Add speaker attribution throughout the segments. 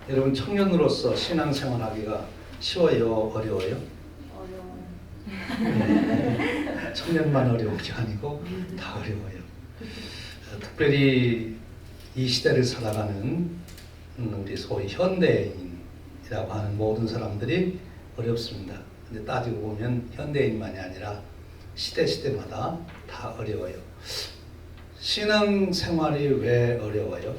Speaker 1: 여러분 청년으로서 신앙생활하기가 쉬워요? 어려워요?
Speaker 2: 어려워요.
Speaker 1: 네. 청년만 어려운 게 아니고 다 어려워요. 특별히 이 시대를 살아가는 우리 소위 현대인이라고 하는 모든 사람들이 어렵습니다. 근데 따지고 보면 현대인만이 아니라 시대마다 다 어려워요. 신앙생활이 왜 어려워요?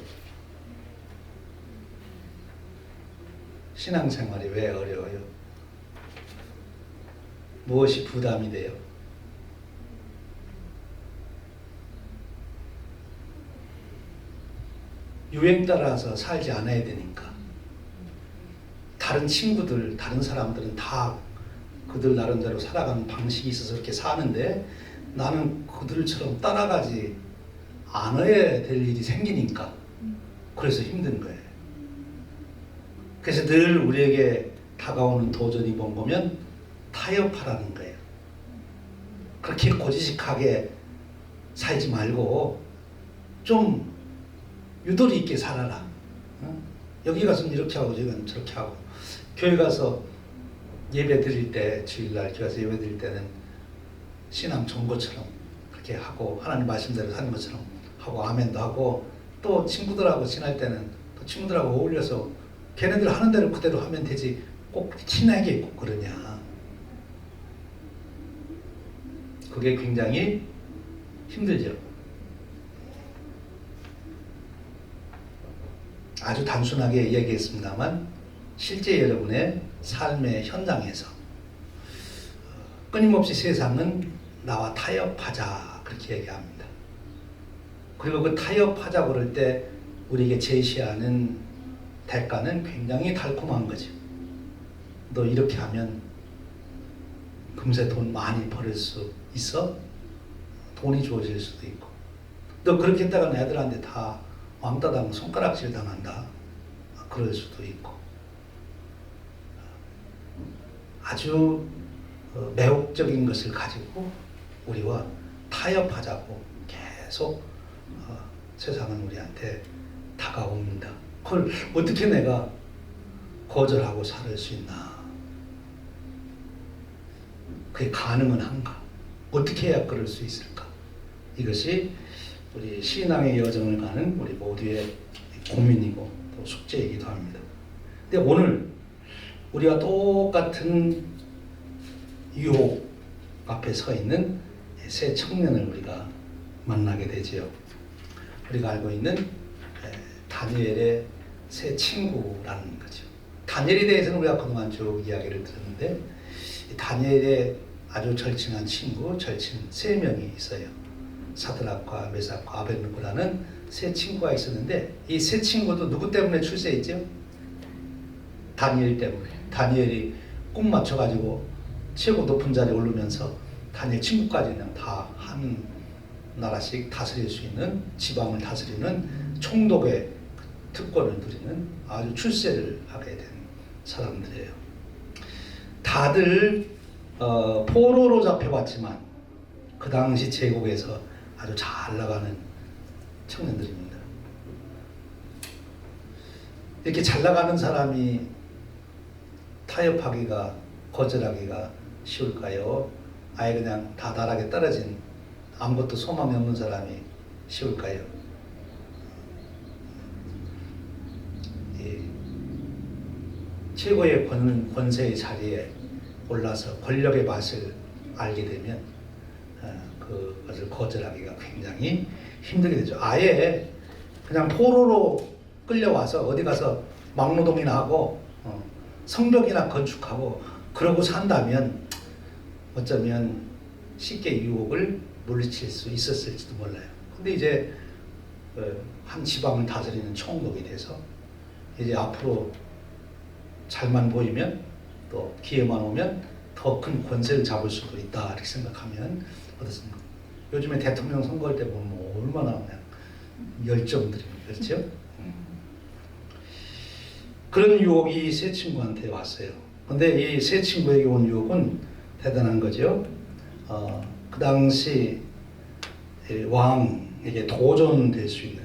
Speaker 1: 신앙생활이 왜 어려워요? 무엇이 부담이 돼요? 유행 따라서 살지 않아야 되니까. 다른 친구들, 다른 사람들은 다 그들 나름대로 살아가는 방식이 있어서 그렇게 사는데 나는 그들처럼 따라가지 않아야 될 일이 생기니까 그래서 힘든 거예요. 그래서 늘 우리에게 다가오는 도전이 뭔가면 타협하라는 거예요. 그렇게 고지식하게 살지 말고 좀 유도리 있게 살아라. 여기 가서는 이렇게 하고 저기 가서는 저렇게 하고. 교회 가서 예배 드릴 때, 주일날 교회 가서 예배 드릴 때는 신앙 좋은 것처럼 그렇게 하고 하나님 말씀대로 사는 것처럼 하고 아멘도 하고, 또 친구들하고 지날 때는 또 친구들하고 어울려서 걔네들 하는 대로 그대로 하면 되지 꼭 친하게 꼭 그러냐. 그게 굉장히 힘들죠. 아주 단순하게 이야기했습니다만 실제 여러분의 삶의 현장에서 끊임없이 세상은 나와 타협하자 그렇게 얘기합니다. 그리고 그 타협하자 그럴 때 우리에게 제시하는 대가는 굉장히 달콤한 거죠. 너 이렇게 하면 금세 돈 많이 벌을 수 있어? 돈이 주어질 수도 있고, 너 그렇게 했다가 애들한테 다 왕따 당하고 손가락질 당한다. 그럴 수도 있고. 아주 매혹적인 것을 가지고 우리와 타협하자고 계속 세상은 우리한테 다가옵니다. 그걸 어떻게 내가 거절하고 살 수 있나? 그게 가능은 한가? 어떻게 해야 그럴 수 있을까? 이것이 우리 신앙의 여정을 가는 우리 모두의 고민이고 또 숙제이기도 합니다. 근데 오늘 우리가 똑같은 유혹 앞에 서 있는 세 청년을 우리가 만나게 되지요. 우리가 알고 있는 다니엘의 세 친구라는 거죠. 다니엘에 대해서는 우리가 그동안 쭉 이야기를 들었는데, 다니엘의 아주 절친한 친구, 절친 세 명이 있어요. 사드락과 메삭과 아벳느고라는 세 친구가 있었는데, 이 세 친구도 누구 때문에 출세했죠? 다니엘 때문에. 다니엘이 꿈 맞춰가지고 최고 높은 자리에 오르면서 다니엘 친구까지는 다 한 나라씩 다스릴 수 있는, 지방을 다스리는 총독의 특권을 누리는 아주 출세를 하게 된 사람들이에요. 다들 포로로 잡혀왔지만 그 당시 제국에서 아주 잘 나가는 청년들입니다. 이렇게 잘 나가는 사람이 타협하기가, 거절하기가 쉬울까요? 아예 그냥 다달하게 떨어진 아무것도 소망이 없는 사람이 쉬울까요? 최고의 권세의 자리에 올라서 권력의 맛을 알게 되면 그것을 거절하기가 굉장히 힘들게 되죠. 아예 그냥 포로로 끌려와서 어디 가서 막노동이나 하고 성벽이나 건축하고 그러고 산다면 어쩌면 쉽게 유혹을 물리칠 수 있었을지도 몰라요. 근데 이제 한 지방을 다스리는 총독이 돼서 이제 앞으로 잘만 보이면 또 기회만 오면 더 큰 권세를 잡을 수도 있다 이렇게 생각하면 어떻습니까? 요즘에 대통령 선거할 때 보면 얼마나 그냥 열정들입니다. 그렇죠? 그런 유혹이 세 친구한테 왔어요. 근데 이 세 친구에게 온 유혹은 대단한 거죠. 그 당시 왕에게 도전될 수 있는.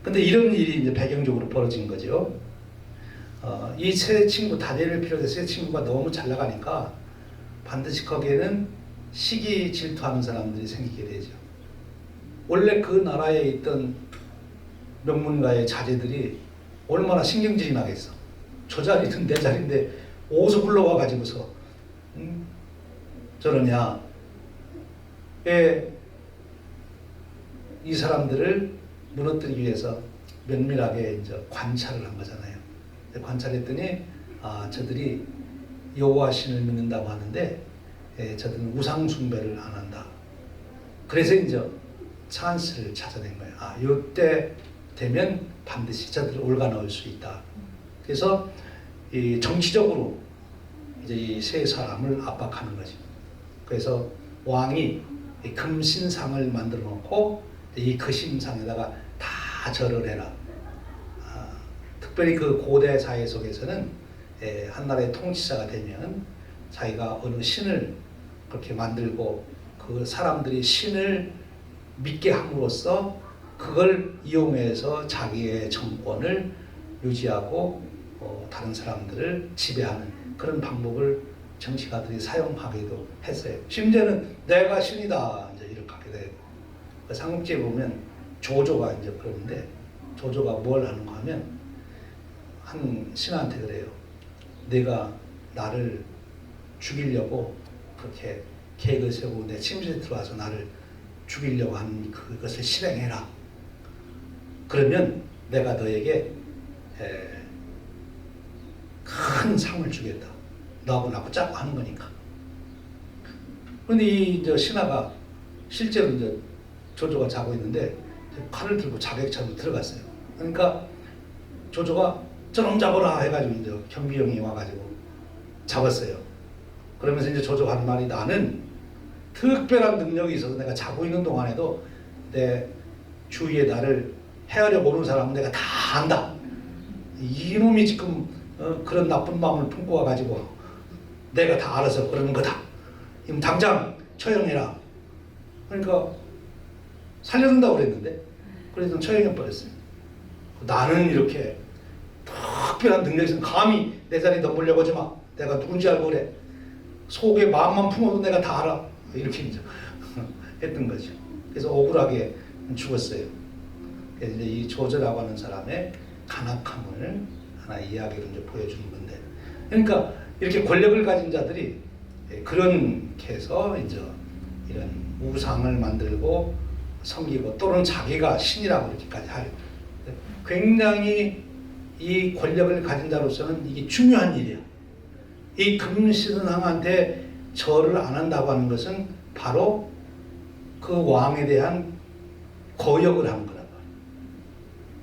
Speaker 1: 근데 이런 일이 이제 배경적으로 벌어진 거죠. 이 세 친구, 다니엘을 비롯해 세 친구가 너무 잘 나가니까 반드시 거기에는 시기 질투하는 사람들이 생기게 되죠. 원래 그 나라에 있던 명문가의 자제들이 얼마나 신경질이 나겠어. 저 자리는 내 자리인데 어디서 불러와 가지고서 저러냐. 이 사람들을 무너뜨리기 위해서 면밀하게 이제 관찰을 한 거잖아요. 관찰했더니 저들이 여호와 신을 믿는다고 하는데 저들은 우상 숭배를 안 한다. 그래서 이제 찬스를 찾아낸 거예요. 이때 되면 반드시 저들을 올가 넣을 수 있다. 그래서 이 정치적으로 이제 이 세 사람을 압박하는 거죠. 그래서 왕이 이 금신상을 만들어 놓고 이 금신상에다가 다 절을 해라. 특별히 그 고대 사회 속에서는 한 나라의 통치자가 되면 자기가 어느 신을 그렇게 만들고 그 사람들이 신을 믿게 함으로써 그걸 이용해서 자기의 정권을 유지하고 다른 사람들을 지배하는 그런 방법을 정치가들이 사용하기도 했어요. 심지어는 내가 신이다 이제 이렇게 하게 되고 삼국지에 보면 조조가 이제 그러는데 조조가 뭘 하는가 하면 한 신한테 그래요. 내가 나를 죽이려고 그렇게 계획을 세우고 내 침실에 들어와서 나를 죽이려고 하는 그것을 실행해라. 그러면 내가 너에게 큰 상을 주겠다. 너하고 나하고 짜고 하는 거니까. 그런데 이 신하가 실제로 이제 조조가 자고 있는데 칼을 들고 자객처럼 들어갔어요. 그러니까 조조가 저놈 잡아라 해가지고 이제 경비병이 와가지고 잡았어요. 그러면서 이제 조조가 하는 말이 나는 특별한 능력이 있어서 내가 자고 있는 동안에도 내 주위에 나를 헤아려 보는 사람은 내가 다 안다. 이놈이 지금 그런 나쁜 마음을 품고 와가지고 내가 다 알아서 그러는 거다. 이럼 당장 처형해라. 그러니까 살려준다고 그랬는데 그래서 처형해 버렸어요. 나는 이렇게 특별한 능력이 있으면 감히 내 자리 넘보려고 하지 마. 내가 누군지 알고 그래. 속에 마음만 품어도 내가 다 알아. 이렇게 이제 했던 거죠. 그래서 억울하게 죽었어요. 그래서 이제 이 조조라고 하는 사람의 간악함을 하나 이야기로 이제 보여주는 건데, 그러니까 이렇게 권력을 가진 자들이 그렇게 해서 이제 이런 우상을 만들고 섬기고 또는 자기가 신이라고 이렇게까지 할 굉장히 이 권력을 가진 자로서는 이게 중요한 일이야. 이 금신상한테 절을 안 한다고 하는 것은 바로 그 왕에 대한 거역을 하는 거란 말이야.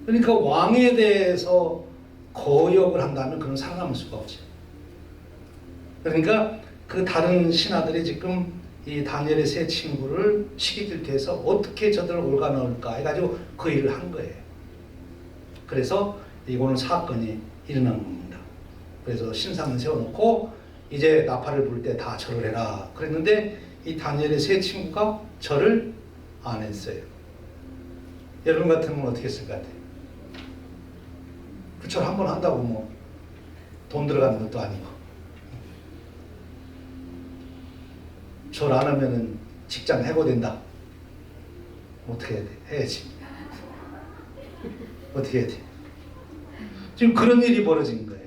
Speaker 1: 그러니까 왕에 대해서 거역을 한다면 그건 살아남을 수가 없지. 그러니까 그 다른 신하들이 지금 이 다니엘의 세 친구를 시기 질투해서 어떻게 저들을 올가 넣을까 해가지고 그 일을 한 거예요. 그래서 이거는 사건이 일어난 겁니다. 그래서 신상을 세워놓고 이제 나팔을 불 때 다 절을 해라 그랬는데 이 다니엘의 세 친구가 절을 안 했어요. 여러분 같으면 어떻게 했을 것 같아요? 그 절 한 번 한다고 뭐 돈 들어가는 것도 아니고 절 안 하면은 직장 해고된다. 어떻게 해야 돼? 해야지. 어떻게 해야 돼? 지금 그런 일이 벌어진 거예요.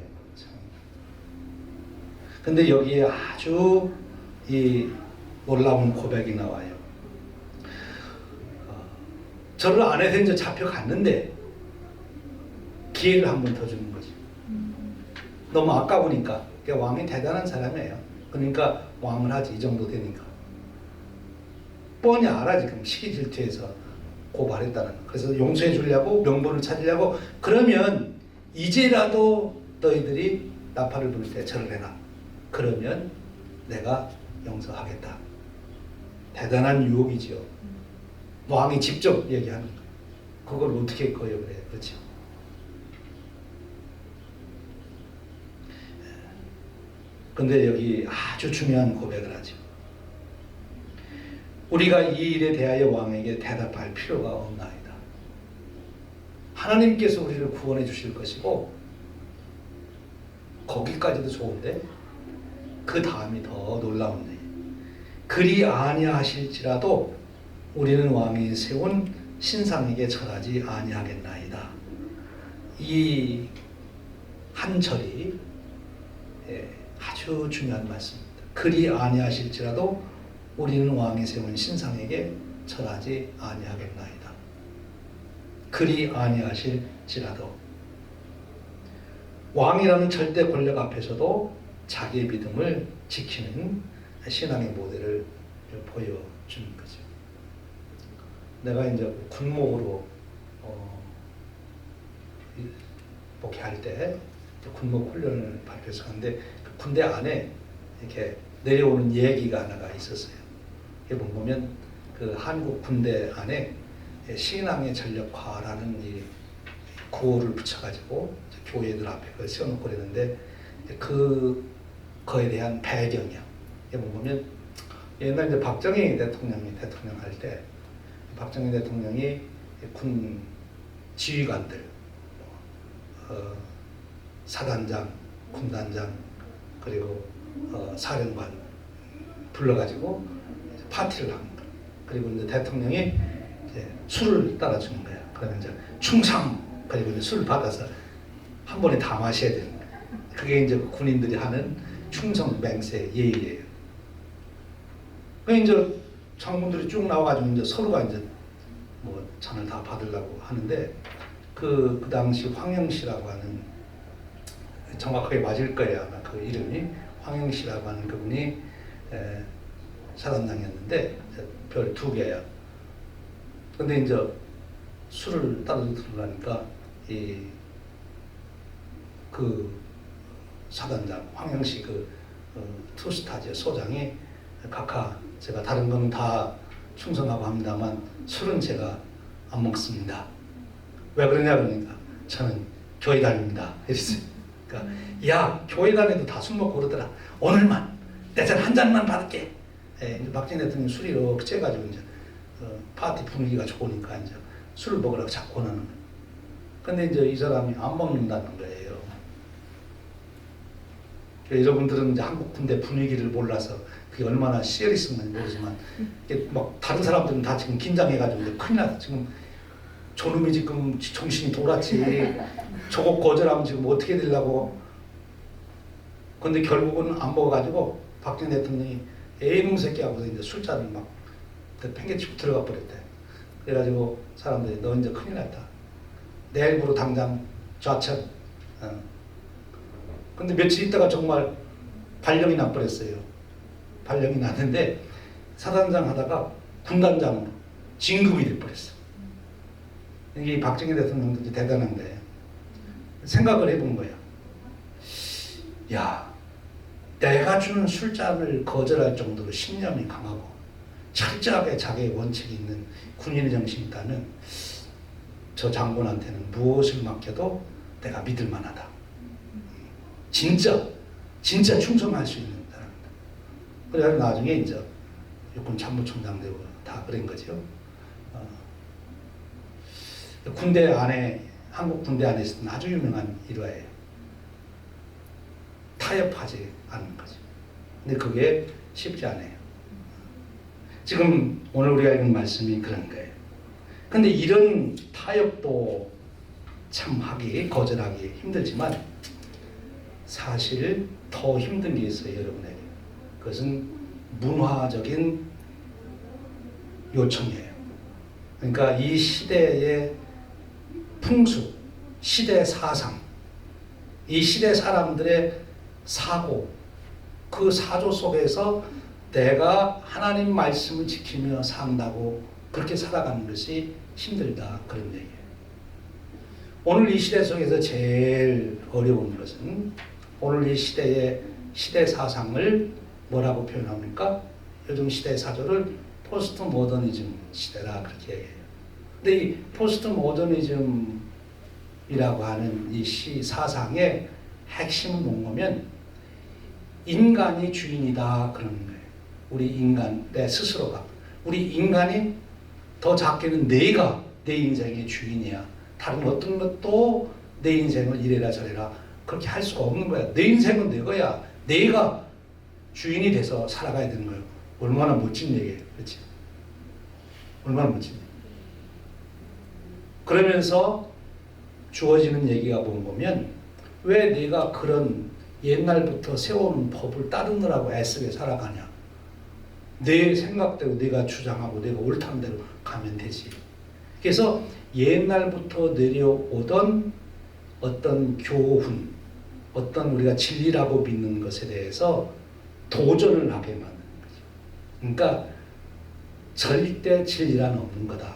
Speaker 1: 근데 여기에 아주 이 놀라운 고백이 나와요. 절을 안 해서 이제 잡혀갔는데 기회를 한 번 더 주는 거지. 너무 아까우니까. 그러니까 왕이 대단한 사람이에요. 그러니까 왕을 하지, 이 정도 되니까. 뻔히 알아, 지금 시기 질투해서 고발했다는 거. 그래서 용서해 주려고, 명분을 찾으려고, 그러면 이제라도 너희들이 나팔을 불 때 절을 해라. 그러면 내가 용서하겠다. 대단한 유혹이지요. 왕이 직접 얘기하는 거예요. 그걸 어떻게 거역을 해요? 그렇죠? 근데 여기 아주 중요한 고백을 하죠. 우리가 이 일에 대하여 왕에게 대답할 필요가 없나이다. 하나님께서 우리를 구원해 주실 것이고 거기까지도 좋은데 그 다음이 더 놀라운데 그리 아니하실지라도 우리는 왕이 세운 신상에게 절하지 아니하겠나이다. 이 한 절이 아주 중요한 말씀입니다. 그리 아니하실지라도 우리는 왕이 세운 신상에게 절하지 아니하겠나이다. 그리 아니하실지라도 왕이라는 절대 권력 앞에서도 자기의 믿음을 지키는 신앙의 모델을 보여주는 거죠. 내가 이제 군목으로 복귀할 때 군목 훈련을 발표해서 하는데 그 군대 안에 이렇게 내려오는 얘기가 하나가 있었어요. 이게 보면 그 한국 군대 안에 신앙의 전력화라는 이 구호를 붙여가지고 교회들 앞에 그걸 세워놓고 그랬는데 그거에 대한 배경이야. 이게 보면 옛날 이제 박정희 대통령이 대통령할 때 박정희 대통령이 군 지휘관들 사단장, 군단장 그리고 사령관 불러가지고 파티를 하는 거야. 그리고 이제 대통령이 이제 술을 따라주는 거야. 그러면 이제 충성 그리고 이제 술을 받아서 한 번에 다 마셔야 되는 거야. 그게 이제 군인들이 하는 충성 맹세 예의예요. 그 이제 장군들이 쭉 나와가지고 이제 서로가 이제 뭐 잔을 다 받으려고 하는데 그 당시 황영시라고 하는 정확하게 맞을 거예요 아마 그 이름이 황영시라고 하는 그분이 사단장이었는데 별 2개야. 근데 이제 술을 따로 들으려니까 그 사단장 황영시 투스타제 소장이 각하 제가 다른 거는 다 충성하고 합니다만 술은 제가 안 먹습니다. 왜 그러냐 그러니까 저는 교회 다닙니다. 이랬어요. 그러니까 야 교회 다녀도 다 술 먹고 그러더라. 오늘만 내 잔 한 잔만 받을게. 이제 박정희 대통령 술이 이렇게 째가지고 이제 파티 분위기가 좋으니까 이제 술을 먹으라고 자꾸 권하는 거예요. 근데 이제 이 사람이 안 먹는다는 거예요. 여러분들은 이제 한국 군대 분위기를 몰라서 그게 얼마나 시리어스한지 모르지만 막 다른 사람들은 다 지금 긴장해가지고 이제 큰일 났어. 지금 저놈이 지금 정신이 돌았지. 저거 거절하면 지금 어떻게 되려고. 근데 결국은 안 먹어가지고 박정희 대통령이 애놈 새끼하고 이제 술잔을 막 팽개치고 들어가 버렸대. 그래가지고 사람들이 너 이제 큰일 났다. 내일부로 당장 좌천. 근데 며칠 있다가 정말 발령이 나버렸어요. 발령이 났는데 사단장 하다가 군단장으로 진급이 돼버렸어. 이게 박정희 대통령도 이제 대단한데 생각을 해본 거야. 야, 내가 주는 술잔을 거절할 정도로 신념이 강하고 철저하게 자기의 원칙이 있는 군인의 정신이 있다면 저 장군한테는 무엇을 맡겨도 내가 믿을 만하다. 진짜 충성할 수 있는 사람이다. 그래서 나중에 이제 육군 참모총장 되고 다 그런 거죠. 군대 안에 한국 군대 안에 있었던 아주 유명한 일화예요. 타협하지 않는 거죠. 근데 그게 쉽지 않아요. 지금 오늘 우리가 읽은 말씀이 그런 거예요. 근데 이런 타협도 참 거절하기 힘들지만 사실 더 힘든 게 있어요, 여러분에게. 그것은 문화적인 요청이에요. 그러니까 이 시대의 풍수, 시대 사상, 이 시대 사람들의 사고, 그 사조 속에서 내가 하나님 말씀을 지키며 산다고 그렇게 살아가는 것이 힘들다, 그런 얘기예요. 오늘 이 시대 속에서 제일 어려운 것은 오늘 이 시대의 시대 사상을 뭐라고 표현합니까? 요즘 시대 사조를 포스트 모더니즘 시대라 그렇게 얘기해요. 근데 이 포스트 모더니즘이라고 하는 이 사상의 핵심은 뭔가면 인간이 주인이다 그러는 거예요. 우리 인간, 내 스스로가. 우리 인간이 더 작게는 내가 내 인생의 주인이야. 다른 어떤 것도 내 인생을 이래라 저래라 그렇게 할 수가 없는 거야. 내 인생은 내 거야. 내가 주인이 돼서 살아가야 되는 거예요. 얼마나 멋진 얘기예요. 그렇지? 얼마나 멋진 얘기. 그러면서 주어지는 얘기가 보면 왜 내가 그런 옛날부터 세워놓은 법을 따르느라고 애쓰게 살아가냐. 내 생각대로 내가 주장하고 내가 옳다는 대로 가면 되지. 그래서 옛날부터 내려오던 어떤 교훈, 어떤 우리가 진리라고 믿는 것에 대해서 도전을 하게 만드는 거죠. 그러니까 절대 진리란 없는 거다.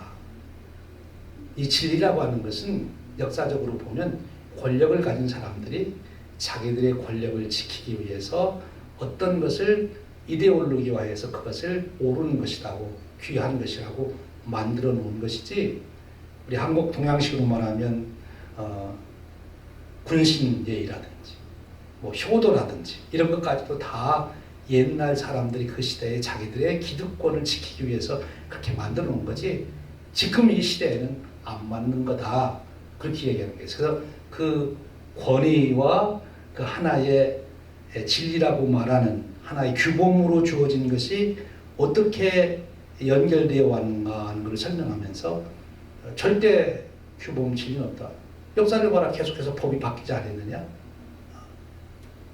Speaker 1: 이 진리라고 하는 것은 역사적으로 보면 권력을 가진 사람들이 자기들의 권력을 지키기 위해서 어떤 것을 이데올로기화해서 그것을 옳은 것이라고 귀한 것이라고 만들어 놓은 것이지, 우리 한국 동양식으로 말하면 군신예의라든지 뭐 효도라든지 이런 것까지도 다 옛날 사람들이 그 시대에 자기들의 기득권을 지키기 위해서 그렇게 만들어 놓은 거지, 지금 이 시대에는 안 맞는 거다. 그렇게 얘기하는 거예요. 그래서 그 권위와 그 하나의 진리라고 말하는 하나의 규범으로 주어진 것이 어떻게 연결되어 왔는가 하는 것을 설명하면서 절대 규범 진리는 없다. 역사를 봐라. 계속해서 법이 바뀌지 않았느냐?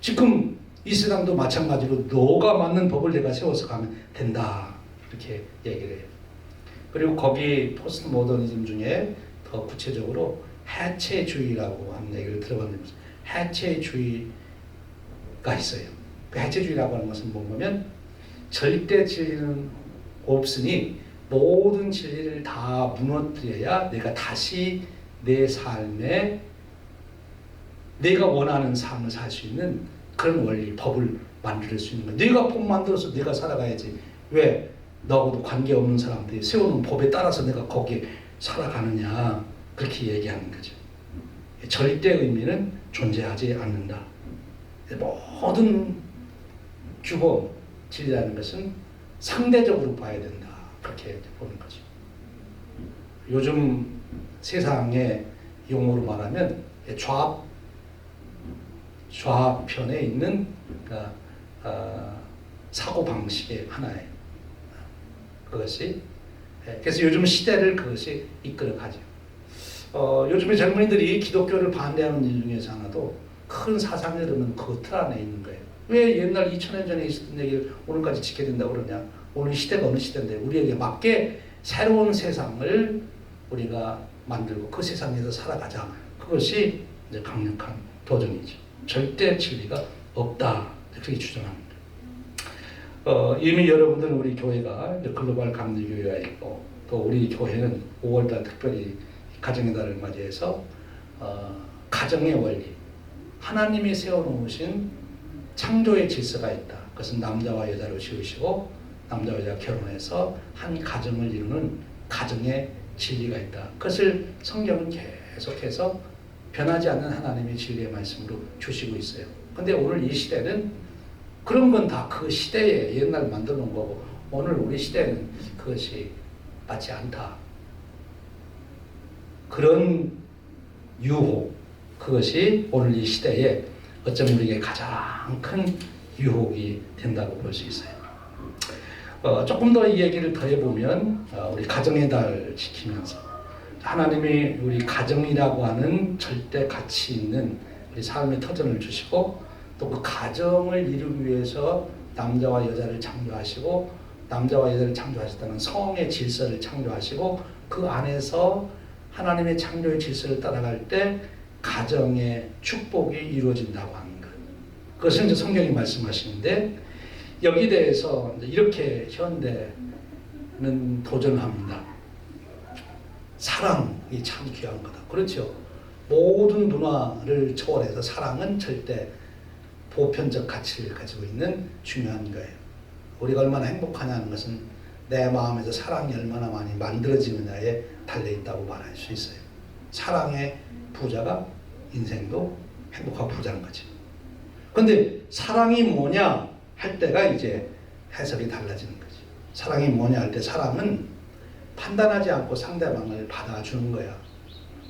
Speaker 1: 지금 이 세상도 마찬가지로 너가 맞는 법을 내가 세워서 가면 된다. 이렇게 얘기를 해요. 그리고 거기 포스트 모더니즘 중에 더 구체적으로 해체주의라고 하는 얘기를 들어봤는데, 해체주의가 있어요. 그 해체주의라고 하는 것은 뭐냐면 절대 진리는 없으니 모든 진리를 다 무너뜨려야 내가 다시 내 삶에 내가 원하는 삶을 살 수 있는 그런 원리, 법을 만들 수 있는 거야. 내가 법 만들어서 내가 살아가야지. 왜 너하고도 관계없는 사람들이 세우는 법에 따라서 내가 거기에 살아가느냐. 그렇게 얘기하는 거죠. 절대 의미는 존재하지 않는다. 모든 규범, 진리라는 것은 상대적으로 봐야 된다. 그렇게 보는 거죠. 요즘 세상의 용어로 말하면 좌편에 있는 사고방식의 하나예요. 그것이. 그래서 요즘 시대를 그것이 이끌어가죠. 요즘의 젊은이들이 기독교를 반대하는 일 중에서 하나도 큰 사상의 흐름은 그 틀 안에 있는 거예요. 왜 옛날 2000년 전에 있었던 얘기를 오늘까지 지켜야 된다고 그러냐. 오늘 시대가 어느 시대인데 우리에게 맞게 새로운 세상을 우리가 만들고 그 세상에서 살아가자. 그것이 이제 강력한 도전이죠. 절대 진리가 없다. 그렇게 주장합니다. 이미 여러분들은 우리 교회가 글로벌 감리교회가 있고, 또 우리 교회는 5월달 특별히 가정의 달을 맞이해서 가정의 원리, 하나님이 세워놓으신 창조의 질서가 있다. 그것은 남자와 여자로 지으시고 남자와 여자가 결혼해서 한 가정을 이루는 가정의 진리가 있다. 그것을 성경은 계속해서 변하지 않는 하나님의 진리의 말씀으로 주시고 있어요. 근데 오늘 이 시대는 그런 건 다 그 시대에 옛날 만들어 놓은 거고, 오늘 우리 시대는 그것이 맞지 않다. 그런 유혹, 그것이 오늘 이 시대에 어쩌면 우리에게 가장 큰 유혹이 된다고 볼 수 있어요. 조금 더 이 얘기를 더 해보면, 우리 가정의 달 지키면서 하나님이 우리 가정이라고 하는 절대 가치 있는 우리 삶의 터전을 주시고, 또 그 가정을 이루기 위해서 남자와 여자를 창조하시고, 남자와 여자를 창조하셨다는 성의 질서를 창조하시고, 그 안에서 하나님의 창조의 질서를 따라갈 때 가정의 축복이 이루어진다고 하는 것. 그것은 이제 성경이 말씀하시는데, 여기 대해서 이렇게 현대는 도전합니다. 사랑이 참 귀한 거다. 그렇죠. 모든 문화를 초월해서 사랑은 절대 보편적 가치를 가지고 있는 중요한 거예요. 우리가 얼마나 행복하냐는 것은 내 마음에서 사랑이 얼마나 많이 만들어지느냐에 달려있다고 말할 수 있어요. 사랑의 부자가 인생도 행복하고 부자인 거지. 근데 사랑이 뭐냐 할 때가 이제 해석이 달라지는 거지. 사랑이 뭐냐 할 때 사랑은 판단하지 않고 상대방을 받아주는 거야.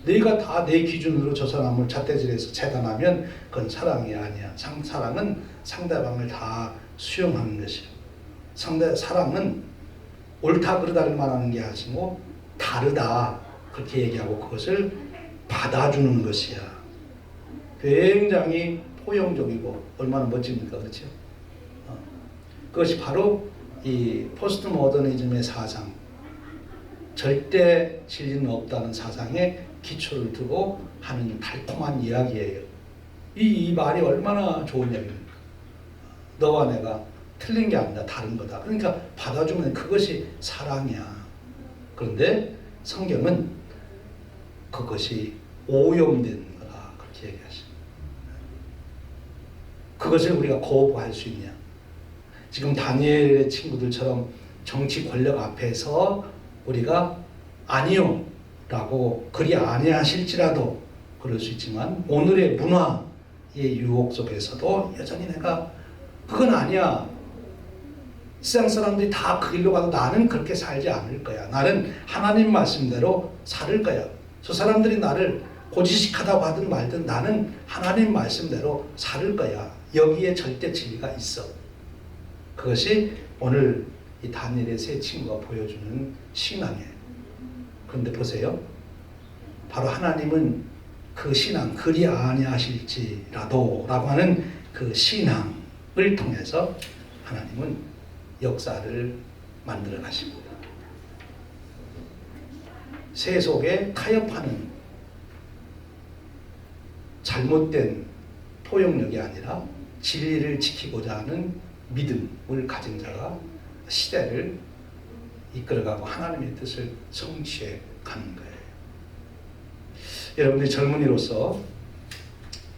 Speaker 1: 네가 다 내 기준으로 저 사람을 잣대질해서 재단하면 그건 사랑이 아니야. 사랑은 상대방을 다 수용하는 것이야. 사랑은 옳다 그르다를 말하는 게 아니고 다르다 그렇게 얘기하고 그것을 받아주는 것이야. 굉장히 포용적이고 얼마나 멋집니까, 그렇죠? 그것이 바로 이 포스트 모더니즘의 사상, 절대 진리는 없다는 사상에 기초를 두고 하는 달콤한 이야기예요. 이 말이 얼마나 좋은 얘기입니까? 너와 내가 틀린 게 아니라 다른 거다. 그러니까 받아주면 그것이 사랑이야. 그런데 성경은 그것이 오염된 거다 그렇게 얘기하십니다. 그것을 우리가 거부할 수 있냐? 지금 다니엘의 친구들처럼 정치 권력 앞에서 우리가 아니요 라고 그리 아니하실지라도 그럴 수 있지만 오늘의 문화의 유혹 속에서도 여전히 내가 그건 아니야. 세상 사람들이 다 그 길로 가도 나는 그렇게 살지 않을 거야. 나는 하나님 말씀대로 살 거야. 저 사람들이 나를 고지식하다고 하든 말든 나는 하나님 말씀대로 살 거야. 여기에 절대 진리가 있어. 그것이 오늘 이 다니엘의 세 친구가 보여주는 신앙이에요. 그런데 보세요. 바로 하나님은 그 신앙, 그리 아니하실지라도 라고 하는 그 신앙을 통해서 하나님은 역사를 만들어 가십니다. 세속에 타협하는 잘못된 포용력이 아니라 진리를 지키고자 하는 믿음을 가진 자가 시대를 이끌어가고 하나님의 뜻을 성취해 가는 거예요. 여러분들이 젊은이로서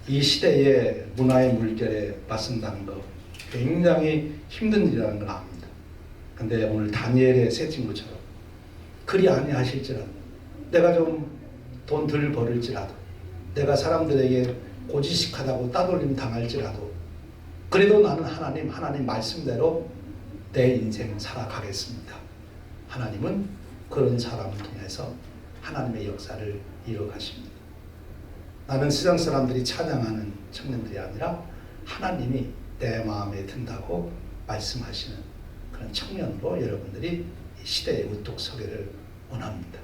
Speaker 1: 이 시대의 문화의 물결에 맞선다는 거 굉장히 힘든 일이라는 걸 압니다. 근데 오늘 다니엘의 세 친구처럼 그리 아니하실지라도 내가 좀 돈 덜 벌을지라도 내가 사람들에게 고지식하다고 따돌림 당할지라도 그래도 나는 하나님 말씀대로 내 인생 살아가겠습니다. 하나님은 그런 사람을 통해서 하나님의 역사를 이루어가십니다. 나는 세상 사람들이 찬양하는 청년들이 아니라 하나님이 내 마음에 든다고 말씀하시는 그런 청년으로 여러분들이 이 시대에 우뚝 서기를 원합니다.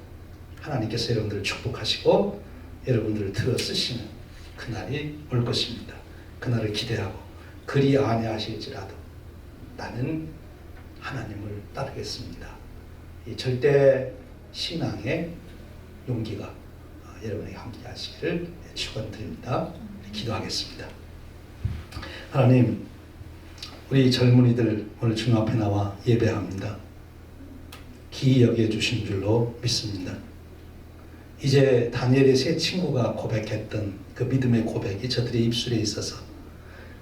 Speaker 1: 하나님께서 여러분들을 축복하시고 여러분들을 들어 쓰시는 그날이 올 것입니다. 그날을 기대하고 그리 아니하실지라도 나는 하나님을 따르겠습니다. 이 절대 신앙의 용기가 여러분에게 함께 하시기를 축원드립니다. 기도하겠습니다. 하나님, 우리 젊은이들 오늘 주 앞에 나와 예배합니다. 기이 여겨 주신 줄로 믿습니다. 이제 다니엘의 세 친구가 고백했던 그 믿음의 고백이 저들의 입술에 있어서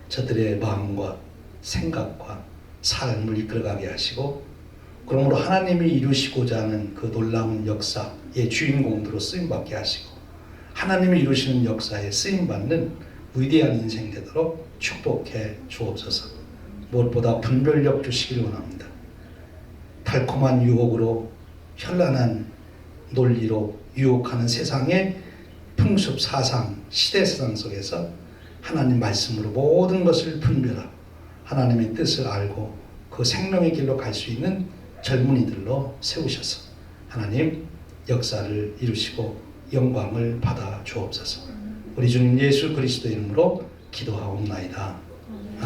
Speaker 1: 저들의 마음과 생각과 삶을 이끌어가게 하시고 그러므로 하나님이 이루시고자 하는 그 놀라운 역사의 주인공으로 쓰임받게 하시고 하나님이 이루시는 역사에 쓰임받는 위대한 인생 되도록 축복해 주옵소서. 무엇보다 분별력 주시길 원합니다. 달콤한 유혹으로 현란한 논리로 유혹하는 세상의 풍습 사상, 시대 사상 속에서 하나님 말씀으로 모든 것을 분별하고 하나님의 뜻을 알고 그 생명의 길로 갈 수 있는 젊은이들로 세우셔서 하나님 역사를 이루시고 영광을 받아 주옵소서. 우리 주님 예수 그리스도 이름으로 기도하옵나이다. 아멘.